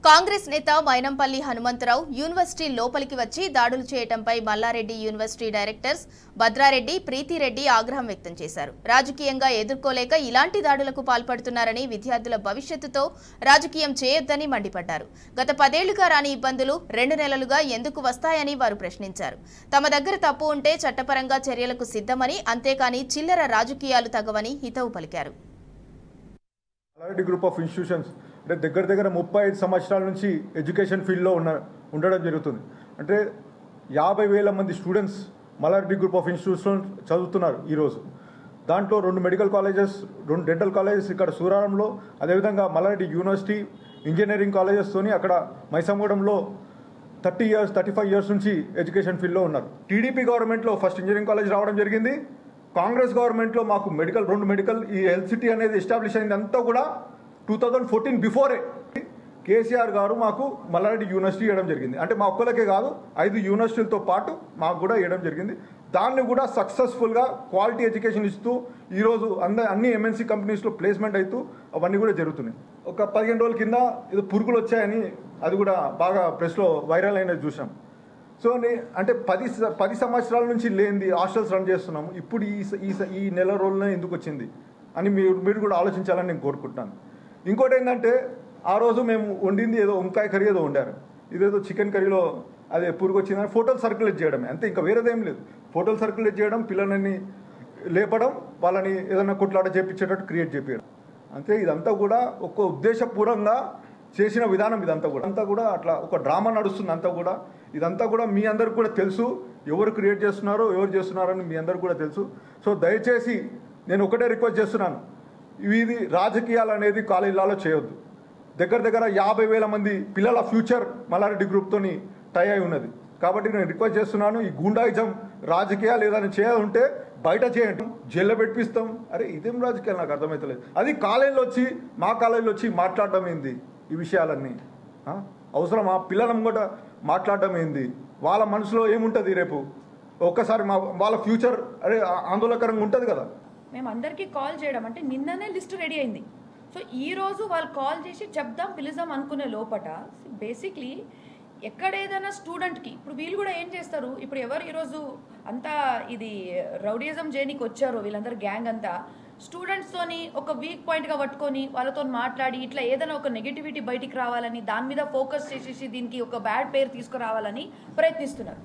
కాంగ్రెస్ నేత మైనంపల్లి హనుమంతరావు యూనివర్సిటీ లోపలికి వచ్చి దాడులు చేయడంపై మల్లారెడ్డి యూనివర్సిటీ డైరెక్టర్స్ భద్రారెడ్డి ప్రీతిరెడ్డి ఆగ్రహం వ్యక్తం చేశారు. రాజకీయంగా ఎదుర్కోలేక ఇలాంటి దాడులకు పాల్పడుతున్నారని, విద్యార్థుల భవిష్యత్తుతో రాజకీయం చేయొద్దని మండిపడ్డారు. గత 10 ఏళ్లుగా రాని ఇబ్బందులు 2 నెలలుగా ఎందుకు వస్తాయని వారు ప్రశ్నించారు. తమ దగ్గర తప్పు ఉంటే చట్టపరంగా చర్యలకు సిద్ధమని, అంతేకాని చిల్లర రాజకీయాలు తగవని హితవు పలికారు. గ్రూప్ ఆఫ్ ఇన్స్టిట్యూషన్స్ అంటే దగ్గర 35 సంవత్సరాల నుంచి ఎడ్యుకేషన్ ఫీల్డ్లో ఉండడం జరుగుతుంది. అంటే 50,000 మంది students Malla Reddy group of institution చదువుతున్నారు ఈరోజు. దాంట్లో 2 మెడికల్ కాలేజెస్, 2 డెంటల్ కాలేజెస్ ఇక్కడ సూరారంలో, అదేవిధంగా మల్లారెడ్డి యూనివర్సిటీ ఇంజనీరింగ్ కాలేజెస్తోని అక్కడ మైసమ్మగూడెంలో 30 years 35 years నుంచి ఎడ్యుకేషన్ ఫీల్డ్లో ఉన్నారు. టీడీపీ గవర్నమెంట్లో ఫస్ట్ ఇంజనీరింగ్ కాలేజ్ రావడం జరిగింది. కాంగ్రెస్ గవర్నమెంట్లో మాకు 2 మెడికల్ ఈ హెల్త్ సిటీ అనేది ఎస్టాబ్లిష్ అయింది అంతా కూడా 2014 బిఫోరే. కేసీఆర్ గారు మాకు మల్లారెడ్డి యూనివర్సిటీ ఇవ్వడం జరిగింది. అంటే మా ఒక్కరికే కాదు, 5 యూనివర్సిటీలతో పాటు మాకు కూడా ఇవ్వడం జరిగింది. దాన్ని కూడా సక్సెస్ఫుల్గా క్వాలిటీ ఎడ్యుకేషన్ ఇస్తూ ఈరోజు అన్ని ఎంఎన్సీ కంపెనీస్లో ప్లేస్మెంట్ అవుతూ అవన్నీ కూడా జరుగుతున్నాయి. ఒక 15 రోజుల కింద ఏదో పురుగులు వచ్చాయని అది కూడా బాగా ప్రెస్లో వైరల్ అయినది చూసాం. సో అంటే 10 సంవత్సరాల నుంచి లేనిది హాస్టల్స్ రన్ చేస్తున్నాము. ఇప్పుడు ఈ నెల రోజులనే ఎందుకు వచ్చింది అని మీరు కూడా ఆలోచించాలని నేను కోరుకుంటున్నాను. ఇంకోటి ఏంటంటే, ఆ రోజు మేము వండింది ఏదో వంకాయ కర్రీ ఏదో వండారు, ఇదేదో చికెన్ కర్రీలో అదే పురుగు వచ్చిందని ఫోటోలు సర్క్యులేట్ చేయడమే అంతే, ఇంకా వేరేదేం లేదు. ఫోటోలు సర్క్యులేట్ చేయడం, పిల్లలని లేపడం, వాళ్ళని ఏదైనా కొట్లాట చేపించేటట్టు క్రియేట్ చేపించడం అంతే. ఇదంతా కూడా ఒక ఉద్దేశపూర్వకంగా చేసిన విధానం. ఇదంతా కూడా అట్లా ఒక డ్రామా నడుస్తుంది అంతా కూడా. ఇదంతా కూడా మీ అందరికి కూడా తెలుసు, ఎవరు క్రియేట్ చేస్తున్నారో ఎవరు చేస్తున్నారని మీ అందరికి కూడా తెలుసు. సో దయచేసి నేను ఒకటే రిక్వెస్ట్ చేస్తున్నాను, ఇది రాజకీయాలు అనేది కాలేజీలలో చేయొద్దు. దగ్గర 50,000 మంది పిల్లల ఫ్యూచర్ మల్లారెడ్డి గ్రూప్తోని టై అయి ఉన్నది. కాబట్టి నేను రిక్వెస్ట్ చేస్తున్నాను, ఈ గూండాయిజం రాజకీయాలు ఏదైనా చేయాలంటే బయట చేయండి, జైల్లో పెట్టిస్తాం. అరే ఇదేం రాజకీయాలు నాకు అర్థమవుతలేదు. అది మా కాలేజీలో వచ్చి మాట్లాడడం ఏంది, ఈ విషయాలన్నీ అవసరమా? పిల్లల ముంగట మాట్లాడడం ఏంది? వాళ్ళ మనసులో ఏముంటుంది రేపు? ఒక్కసారి వాళ్ళ ఫ్యూచర్ అరే ఆందోళనకరంగా ఉంటుంది కదా. మేము అందరికీ కాల్ చేయడం అంటే నిన్ననే లిస్ట్ రెడీ అయింది. సో ఈరోజు వాళ్ళు కాల్ చేసి చెప్దాం పిలుద్దాం అనుకునే లోపట బేసిక్లీ ఎక్కడేదైనా స్టూడెంట్కి ఇప్పుడు వీళ్ళు కూడా ఏం చేస్తారు, ఇప్పుడు ఎవరు ఈరోజు అంతా ఇది రౌడిజం చేయడానికి వచ్చారో వీళ్ళందరూ గ్యాంగ్ అంతా స్టూడెంట్స్తోని ఒక వీక్ పాయింట్గా పట్టుకొని వాళ్ళతో మాట్లాడి ఇట్లా ఏదైనా ఒక నెగిటివిటీ బయటికి రావాలని, దాని మీద ఫోకస్ చేసేసి దీనికి ఒక బ్యాడ్ పేరు తీసుకురావాలని ప్రయత్నిస్తున్నారు.